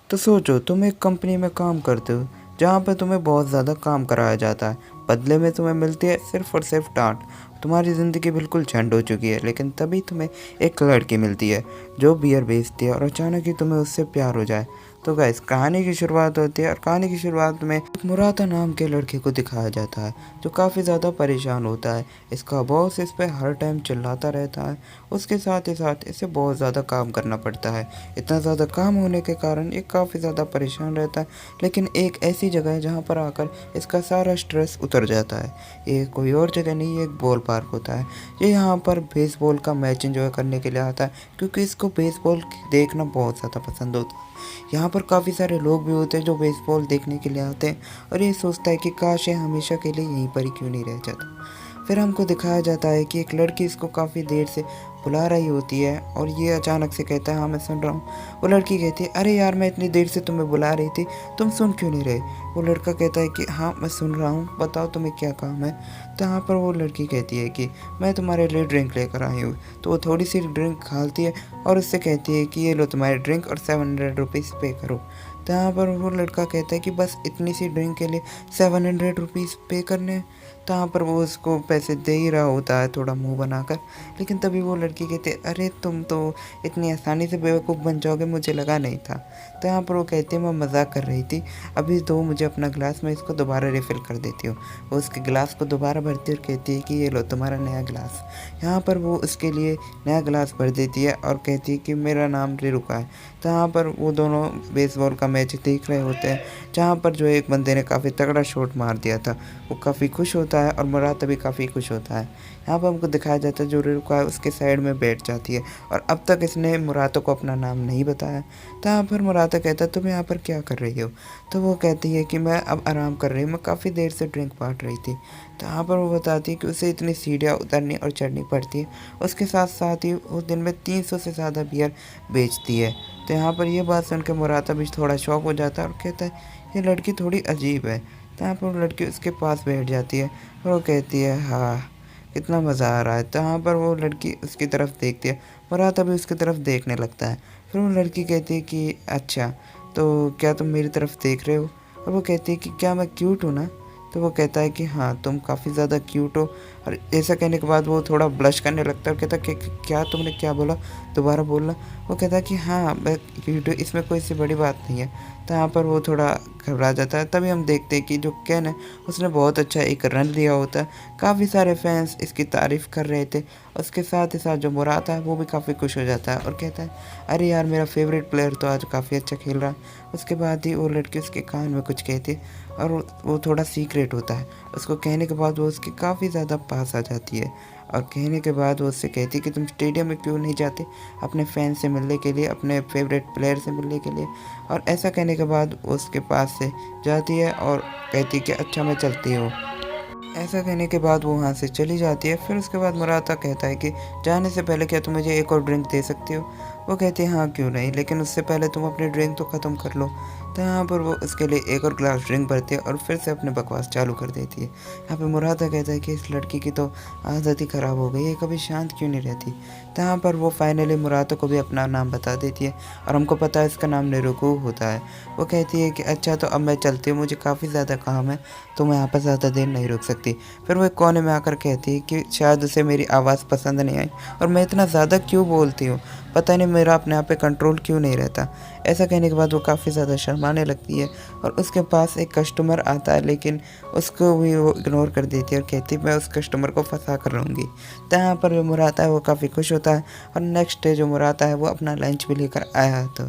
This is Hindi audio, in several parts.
तो सोचो तुम एक कंपनी में काम करते हो जहाँ पे तुम्हें बहुत ज़्यादा काम कराया जाता है, बदले में तुम्हें मिलती है सिर्फ और सिर्फ डांट। तुम्हारी ज़िंदगी बिल्कुल झंड हो चुकी है, लेकिन तभी तुम्हें एक लड़की मिलती है जो बियर बेचती है और अचानक ही तुम्हें उससे प्यार हो जाए। तो गाइस कहानी की शुरुआत होती है और कहानी की शुरुआत में एक मुरादा नाम के लड़के को दिखाया जाता है जो काफ़ी ज़्यादा परेशान होता है। इसका बॉस इस पे हर टाइम चिल्लाता रहता है, उसके साथ ही साथ इसे बहुत ज़्यादा काम करना पड़ता है। इतना ज़्यादा काम होने के कारण ये काफ़ी ज़्यादा परेशान रहता है, लेकिन एक ऐसी जगह है जहाँ पर आकर इसका सारा स्ट्रेस उतर जाता है। ये कोई और जगह नहीं, ये एक बॉल पार्क होता है। ये यहाँ पर बेसबॉल का मैच एंजॉय करने के लिए आता है क्योंकि इसको बेसबॉल देखना बहुत ज़्यादा पसंद होता है। यहाँ पर काफ़ी सारे लोग भी होते हैं जो बेसबॉल देखने के लिए आते हैं और ये सोचता है कि काश ये हमेशा के लिए यहीं पर ही क्यों नहीं रह जाता। फिर हमको दिखाया जाता है कि एक लड़की इसको काफ़ी देर से बुला रही होती है और ये अचानक से कहता है हाँ मैं सुन रहा हूँ। वो लड़की कहती है अरे यार मैं इतनी देर से तुम्हें बुला रही थी, तुम सुन क्यों नहीं रहे। वो लड़का कहता है कि हाँ मैं सुन रहा हूँ, बताओ तुम्हें क्या काम है। तो यहाँ पर वो लड़की कहती है कि मैं तुम्हारे लिए ड्रिंक लेकर आई हूँ। तो वो थोड़ी सी ड्रिंक खाती है और उससे कहती है कि ये लो तुम्हारी ड्रिंक और 700 रुपीज़ पे करो। तो यहाँ पर वो लड़का कहता है कि बस इतनी सी ड्रिंक के लिए 700 रुपीज़ पे करने हैं। तो यहाँ पर वो उसको पैसे दे ही रहा होता है थोड़ा मुंह बनाकर, लेकिन तभी वो लड़की कहती है अरे तुम तो इतनी आसानी से बेवकूफ़ बन जाओगे, मुझे लगा नहीं था। तो यहाँ पर वो कहती है मैं मजाक कर रही थी, अभी दो मुझे अपना गिलास, मैं इसको दोबारा रिफ़िल कर देती हूँ। वो उसके गिलास को दोबारा भरती है और कहती है कि ये लो तुम्हारा नया गिलास। यहाँ पर वो उसके लिए नया गिलास भर देती है और कहती है कि मेरा नाम रेणुका है। तो यहाँ पर वो दोनों बेसबॉल का मैच देख रहे होते हैं जहाँ पर जो एक बंदे ने काफ़ी तगड़ा शॉट मार दिया था। वो काफ़ी खुश होता है और मुरादा भी काफ़ी खुश होता है। यहाँ पर हमको दिखाया जाता है जो रेणुका है उसके साइड में बैठ जाती है और अब तक इसने मुरादा को अपना नाम नहीं बताया। तो यहाँ पर मुरादा कहता है तुम यहाँ पर क्या कर रही हो। तो वो कहती है कि मैं अब आराम कर रही हूँ, मैं काफ़ी देर से ड्रिंक बांट रही थी। तो यहाँ पर वो बताती है कि उसे इतनी सीढ़ियाँ उतरनी और चढ़नी पड़ती है, उसके साथ साथ ही वो दिन में 300 से ज़्यादा बियर बेचती है। तो यहाँ पर ये बात सुनकर मुरादा भी थोड़ा शॉक हो जाता है और कहता है ये लड़की थोड़ी अजीब है। तो यहाँ पर वो लड़की उसके पास बैठ जाती है और वो कहती है हाँ कितना मज़ा आ रहा है। तो यहाँ पर वो लड़की उसकी तरफ देखती है, मुरादा भी उसकी तरफ देखने लगता है। फिर वो लड़की कहती है कि अच्छा तो क्या तुम मेरी तरफ देख रहे हो। और वो कहती है कि क्या मैं क्यूट हूँ ना। तो वो कहता है कि हाँ तुम काफ़ी ज़्यादा क्यूट हो। और ऐसा कहने के बाद वो थोड़ा ब्लश करने लगता है और कहता है कि क्या तुमने क्या बोला, दोबारा बोलना। वो कहता है कि हाँ मैं क्यूट हूँ, इसमें कोई सी बड़ी बात नहीं है। तो यहाँ पर वो थोड़ा घबरा जाता है। तभी हम देखते हैं कि जो केन है उसने बहुत अच्छा एक रन लिया होता है। काफ़ी सारे फैंस इसकी तारीफ़ कर रहे थे। उसके साथ ही साथ जो मुराद है वो भी काफ़ी खुश हो जाता है और कहता है अरे यार मेरा फेवरेट प्लेयर तो आज काफ़ी अच्छा खेल रहा है। उसके बाद ही वो लड़की उसके कान में कुछ कहती है और वो थोड़ा सीक्रेट होता है। उसको कहने के बाद वो उसके काफ़ी ज़्यादा पास आ जाती है और कहने के बाद वो उससे कहती है कि तुम स्टेडियम में क्यों नहीं जाते अपने फैन से मिलने के लिए, अपने फेवरेट प्लेयर से मिलने के लिए। और ऐसा कहने के बाद वो उसके पास से जाती है और कहती है कि अच्छा मैं चलती हूँ। ऐसा कहने के बाद वो वहाँ से चली जाती है। फिर उसके बाद मुरादा कहता है कि जाने से पहले क्या तुम मुझे एक और ड्रिंक दे सकती हो। वो कहती है हाँ क्यों नहीं, लेकिन उससे पहले तुम अपनी ड्रिंक तो ख़त्म कर लो। तो यहाँ पर वो उसके लिए एक और ग्लास ड्रिंक भरती है और फिर से अपने बकवास चालू कर देती है। यहाँ पे मुरादा कहता है कि इस लड़की की तो आदत ही ख़राब हो गई है, कभी शांत क्यों नहीं रहती। तो यहाँ पर वो फाइनली मुरादा को भी अपना नाम बता देती है और हमको पता है इसका नाम निरुकू होता है। वो कहती है कि अच्छा तो अब मैं चलती हूँ, मुझे काफ़ी ज़्यादा काम है, तो मैं यहाँ पर ज़्यादा देर नहीं रुक सकती। फिर वो एक कोने में आकर कहती है कि शायद उसे मेरी आवाज़ पसंद नहीं आई और मैं इतना ज़्यादा क्यों बोलती हूँ, पता नहीं मेरा अपने आप पे कंट्रोल क्यों नहीं रहता। ऐसा कहने के बाद वो काफ़ी ज़्यादा शर्माने लगती है और उसके पास एक कस्टमर आता है, लेकिन उसको भी वो इग्नोर कर देती है और कहती है मैं उस कस्टमर को फंसा कर रहूँगी। तो यहाँ पर जो मुरादा है वो काफ़ी खुश होता है और नेक्स्ट डे जो मुरादा है वो अपना लंच भी लेकर आया तो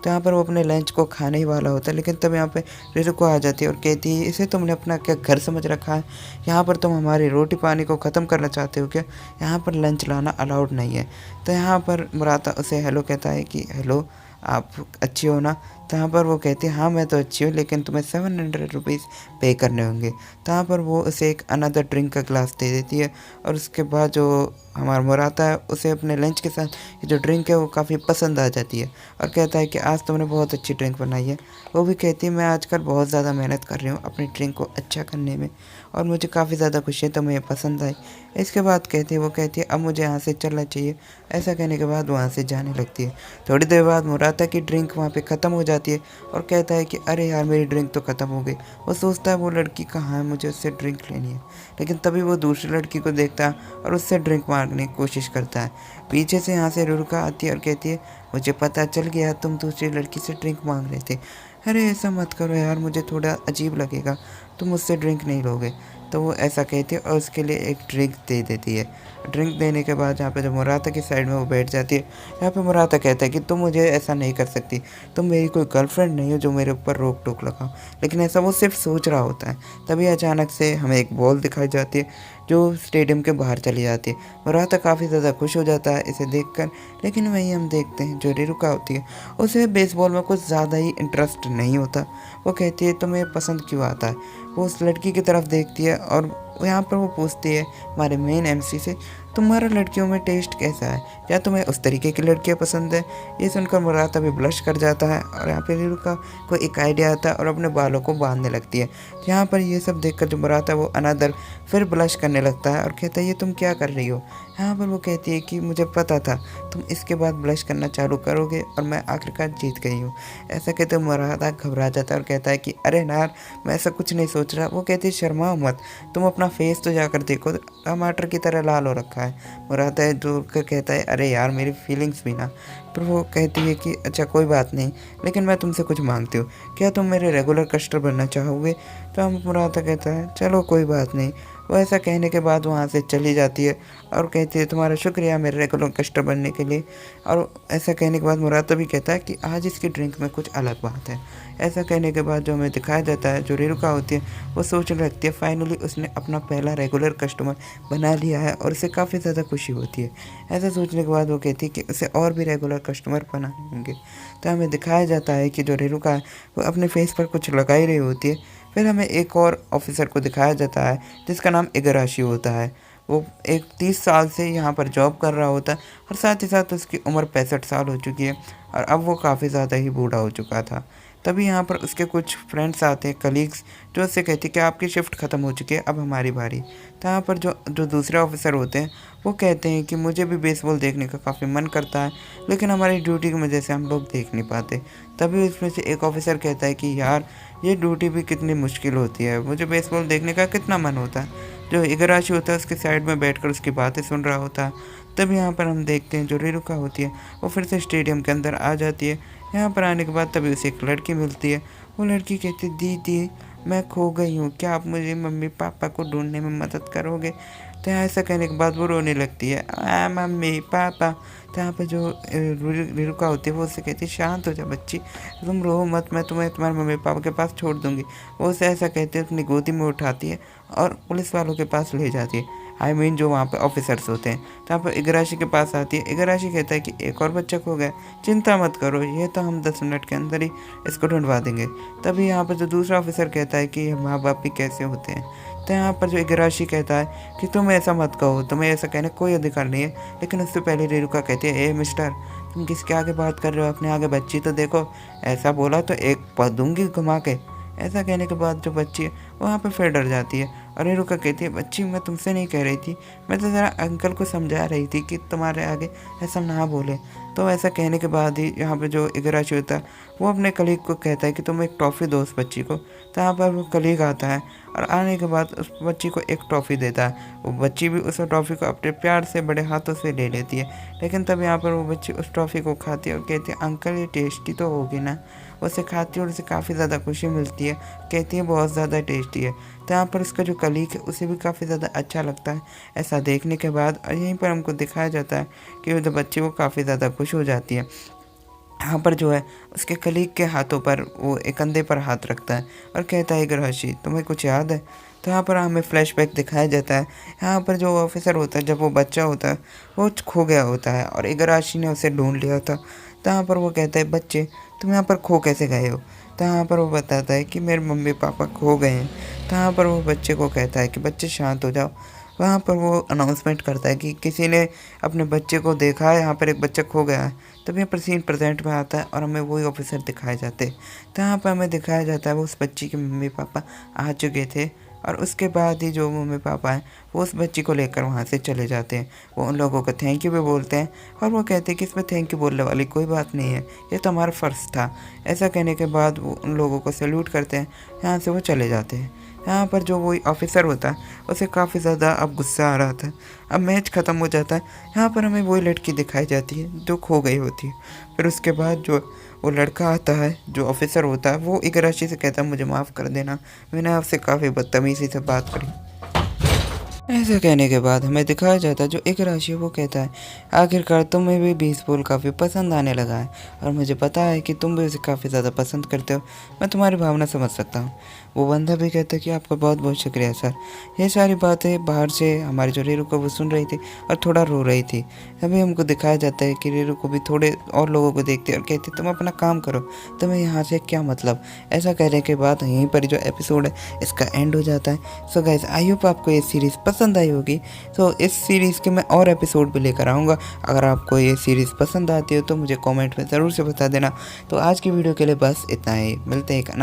यहाँ पर वो अपने लंच को खाने ही वाला होता है, लेकिन तब यहाँ पे रिरुको आ जाती है और कहती है इसे तुमने अपना क्या घर समझ रखा है, यहाँ पर तुम हमारी रोटी पानी को ख़त्म करना चाहते हो क्या, यहाँ पर लंच लाना अलाउड नहीं है। तो यहाँ पर मुरादा उसे हेलो कहता है कि हेलो आप अच्छी हो ना। तो यहाँ पर वो कहती है हाँ मैं तो अच्छी हूँ, लेकिन तुम्हें 700 रुपीज़ पे करने होंगे। तो यहाँ पर वो उसे एक अनदर ड्रिंक का ग्लास दे देती है और उसके बाद जो हमारा मुराता है उसे अपने लंच के साथ ये जो ड्रिंक है वो काफ़ी पसंद आ जाती है और कहता है कि आज तुमने बहुत अच्छी ड्रिंक बनाई है। वो भी कहती है मैं आजकल बहुत ज़्यादा मेहनत कर रही हूँ अपनी ड्रिंक को अच्छा करने में और मुझे काफ़ी ज़्यादा खुशी है तुम्हें ये पसंद आई। इसके बाद वो कहती है अब मुझे यहाँ से चलना चाहिए। ऐसा कहने के बाद वहाँ से जाने लगती है। थोड़ी देर बाद मुराता की ड्रिंक वहाँ पे ख़त्म हो जाती है और कहता है कि अरे यार मेरी ड्रिंक तो ख़त्म हो गई। वो सोचता है वो लड़की कहाँ है, मुझे उससे ड्रिंक लेनी है। लेकिन तभी वो दूसरी लड़की को देखता है और उससे ड्रिंक मांगने की कोशिश करता है। पीछे से यहाँ से रुरुका आती है और कहती है मुझे पता चल गया तुम दूसरी लड़की से ड्रिंक मांग रहे थे। अरे ऐसा मत करो यार, मुझे थोड़ा अजीब लगेगा, तुम मुझसे ड्रिंक नहीं लोगे। तो वो ऐसा कहती है और उसके लिए एक ड्रिंक दे देती है। ड्रिंक देने के बाद यहाँ पे जब मुराता की साइड में वो बैठ जाती है, यहाँ पे मुराता कहता है कि तुम मुझे ऐसा नहीं कर सकती, तुम मेरी कोई गर्लफ्रेंड नहीं हो जो मेरे ऊपर रोक टोक लगाओ। लेकिन ऐसा वो सिर्फ सोच रहा होता है। तभी अचानक से हमें एक बॉल दिखाई जाती है जो स्टेडियम के बाहर चली जाती है। मुराता काफ़ी ज़्यादा खुश हो जाता है इसे देखकर। लेकिन वहीं हम देखते हैं जो रिरुका होती है उसे बेसबॉल में कुछ ज़्यादा ही इंटरेस्ट नहीं होता। वो कहती है तुम्हें पसंद क्यों आता है। वो उस लड़की की तरफ देखती है और यहाँ पर वो पूछती है हमारे मेन एमसी से तुम्हारा लड़कियों में टेस्ट कैसा है, क्या तुम्हें उस तरीके की लड़कियाँ पसंद है। ये सुनकर मुराता भी ब्लश कर जाता है और यहाँ पे रिरुका को एक आइडिया आता है और अपने बालों को बांधने लगती है। यहाँ पर ये सब देखकर जो मुराता वो अनादर फिर ब्लश करने लगता है और कहता है ये तुम क्या कर रही हो। यहाँ पर वो कहती है कि मुझे पता था तुम इसके बाद ब्लश करना चालू करोगे और मैं आखिरकार जीत गई हूँ। ऐसा कहते मुरादा घबरा जाता है और कहता है कि अरे यार मैं ऐसा कुछ नहीं सोच रहा। वो कहती है शर्माओ मत, तुम अपना फेस तो जाकर देखो, टमाटर की तरह लाल हो रखा है। मुरादा दूर कर कहता है अरे यार मेरी फीलिंग्स भी ना। पर वो कहती है कि अच्छा कोई बात नहीं, लेकिन मैं तुमसे कुछ मांगती हूँ, क्या तुम मेरे रेगुलर कस्टमर बनना चाहोगे। तो हम मुरादा कहता है चलो कोई बात नहीं। वो ऐसा कहने के बाद वहाँ से चली जाती है और कहती है तुम्हारा शुक्रिया मेरे रेगुलर कस्टमर बनने के लिए। और ऐसा कहने के बाद मुरादा भी कहता है कि आज इसकी ड्रिंक में कुछ अलग बात है। ऐसा कहने के बाद जो हमें दिखाया जाता है जो रिरुका होती है वो सोचने लगती है फाइनली उसने अपना पहला रेगुलर कस्टमर बना लिया है और उसे काफ़ी ज़्यादा खुशी होती है। ऐसा सोचने के बाद वो कहती है कि उसे और भी रेगुलर कस्टमर बनाने होंगे। तो हमें दिखाया जाता है कि जो रिरुका है वो अपने फेस पर कुछ लगा ही रही होती है। फिर हमें एक और ऑफिसर को दिखाया जाता है जिसका नाम इगराशी होता है। वो एक 30 साल से यहाँ पर जॉब कर रहा होता है और साथ ही साथ उसकी उम्र 65 साल हो चुकी है और अब वो काफ़ी ज़्यादा ही बूढ़ा हो चुका था। तभी यहाँ पर उसके कुछ फ्रेंड्स आते हैं, कलीग्स, जो उससे कहते हैं कि आपकी शिफ्ट ख़त्म हो चुकी है, अब हमारी बारी। तो यहाँ पर जो जो दूसरे ऑफिसर होते हैं वो कहते हैं कि मुझे भी बेसबॉल देखने का काफ़ी मन करता है, लेकिन हमारी ड्यूटी की वजह से हम लोग देख नहीं पाते। तभी उसमें से एक ऑफिसर कहता है कि यार ये ड्यूटी भी कितनी मुश्किल होती है, मुझे बेसबॉल देखने का कितना मन होता है। जो इगराशी होता है उसके साइड में बैठकर उसकी बातें सुन रहा होता है। तब यहाँ पर हम देखते हैं जो रिरुका होती है वो फिर से स्टेडियम के अंदर आ जाती है। यहाँ पर आने के बाद तभी उसे एक लड़की मिलती है। वो लड़की कहती है दीदी मैं खो गई हूँ, क्या आप मुझे मम्मी पापा को ढूंढने में मदद करोगे। तो ऐसा कहने के बाद वो रोने लगती है मम्मी पापा। तो यहाँ पर जो रिरुका होती है वो उससे कहती है शांत हो जा बच्ची, तुम रो मत, मैं तुम्हें तुम्हारे मम्मी पापा के पास छोड़ दूँगी। वो उसे ऐसा कहते हैं अपनी गोदी में उठाती है और पुलिस वालों के पास ले जाती है। जो वहाँ पे ऑफिसर्स होते हैं। तो यहाँ पर इगराशी के पास आती है। इगराशी कहता है कि एक और बच्चा खो गया, चिंता मत करो, ये तो हम 10 मिनट के अंदर ही इसको ढूंढवा देंगे। तभी यहाँ पर जो दूसरा ऑफिसर कहता है कि माँ बाप भी कैसे होते हैं। तो यहाँ पर जो इगराशी कहता है कि तुम ऐसा मत कहो, तुम्हें ऐसा कहने कोई अधिकार नहीं है। लेकिन उससे पहले रेणुका कहती है ए मिस्टर, तुम किसके आगे बात कर रहे हो, अपने आगे बच्ची तो देखो, ऐसा बोला तो एक पद दूंगी घुमा के। ऐसा कहने के बाद जो बच्ची है वहाँ पर फिर डर जाती है और रेणुका कहती है बच्ची मैं तुमसे नहीं कह रही थी, मैं तो ज़रा अंकल को समझा रही थी कि तुम्हारे आगे ऐसा ना बोले। तो ऐसा कहने के बाद ही यहाँ पे जो इगराशी होता है वो अपने कलीग को कहता है कि तुम एक टॉफ़ी दो उस बच्ची को। तो यहाँ पर वो कलीग आता है और आने के बाद उस बच्ची को एक टॉफ़ी देता है। वो बच्ची भी उस टॉफ़ी को अपने प्यार से बड़े हाथों से ले लेती है। लेकिन तब यहाँ पर वो बच्ची उस टॉफ़ी को खाती है और कहती है अंकल ये टेस्टी तो होगी ना। उसे खाती है और उसे काफ़ी ज़्यादा खुशी मिलती है, कहती है बहुत ज़्यादा टेस्टी है। तो यहाँ पर उसका जो कलीग है उसे भी काफ़ी ज़्यादा अच्छा लगता है ऐसा देखने के बाद। और यहीं पर हमको दिखाया जाता है कि वो जो बच्ची वो काफ़ी ज़्यादा खुश हो जाती है। यहाँ पर जो है उसके कलीग के हाथों पर वो एक कंधे पर हाथ रखता है और कहता है इगराशी तुम्हें कुछ याद है। तो यहाँ पर हमें फ्लैशबैक दिखाया जाता है। यहाँ पर जो ऑफिसर होता है जब वो बच्चा होता है वो खो गया होता है और इगराशी ने उसे ढूंढ लिया था। तो यहाँ पर वो कहता है बच्चे तुम यहाँ पर खो कैसे गए हो। तो यहाँ पर वो बताता है कि मेरे मम्मी पापा खो गए हैं। तो यहाँ पर वो बच्चे को कहता है कि बच्चे शांत हो जाओ, वहाँ पर वो अनाउंसमेंट करता है कि किसी ने अपने बच्चे को देखा है, यहाँ पर एक बच्चा खो गया है। तब यहाँ पर सीन प्रेजेंट में आता है और हमें वही ऑफिसर दिखाए जाते हैं। तो यहाँ पर हमें दिखाया जाता है वो उस बच्ची के मम्मी पापा आ चुके थे और उसके बाद ही जो मम्मी पापा हैं वो उस बच्ची को लेकर वहाँ से चले जाते हैं। वो उन लोगों को थैंक यू भी बोलते हैं और वो कहते हैं कि इसमें थैंक यू बोलने वाली कोई बात नहीं है, ये तो हमारा फ़र्ज़ था। ऐसा कहने के बाद वो उन लोगों को सैल्यूट करते हैं, यहाँ से वो चले जाते हैं। यहाँ पर जो वही ऑफिसर होता है उसे काफ़ी ज़्यादा अब गुस्सा आ रहा था। अब मैच ख़त्म हो जाता है। यहाँ पर हमें वही लड़की दिखाई जाती है जो खो गई होती है। फिर उसके बाद जो वो लड़का आता है जो ऑफिसर होता है वो इगराशी से कहता है मुझे माफ़ कर देना, मैंने आपसे काफ़ी बदतमीज़ी से बात करी। ऐसा कहने के बाद हमें दिखाया जाता है जो एक राशि है वो कहता है आखिरकार तुम्हें भी बेसबॉल काफ़ी पसंद आने लगा है और मुझे पता है कि तुम भी उसे काफ़ी ज़्यादा पसंद करते हो, मैं तुम्हारी भावना समझ सकता हूँ। वो बंदा भी कहता है कि आपका बहुत बहुत शुक्रिया सर। ये सारी बातें बाहर से हमारी जो रेरू को वो सुन रही थी और थोड़ा रो रही थी। अभी हमको दिखाया जाता है कि रेरू को भी थोड़े और लोगों को देखते और कहते तुम अपना काम करो, तुम्हें यहाँ से क्या मतलब। ऐसा कहने के बाद यहीं पर जो एपिसोड है इसका एंड हो जाता है। सो गाइस आई होप आपको ये सीरीज़ पसंद आई होगी। तो इस सीरीज़ के मैं और एपिसोड भी लेकर आऊँगा। अगर आपको ये सीरीज़ पसंद आती हो तो मुझे कमेंट में ज़रूर से बता देना। तो आज की वीडियो के लिए बस इतना ही, मिलते हैं एक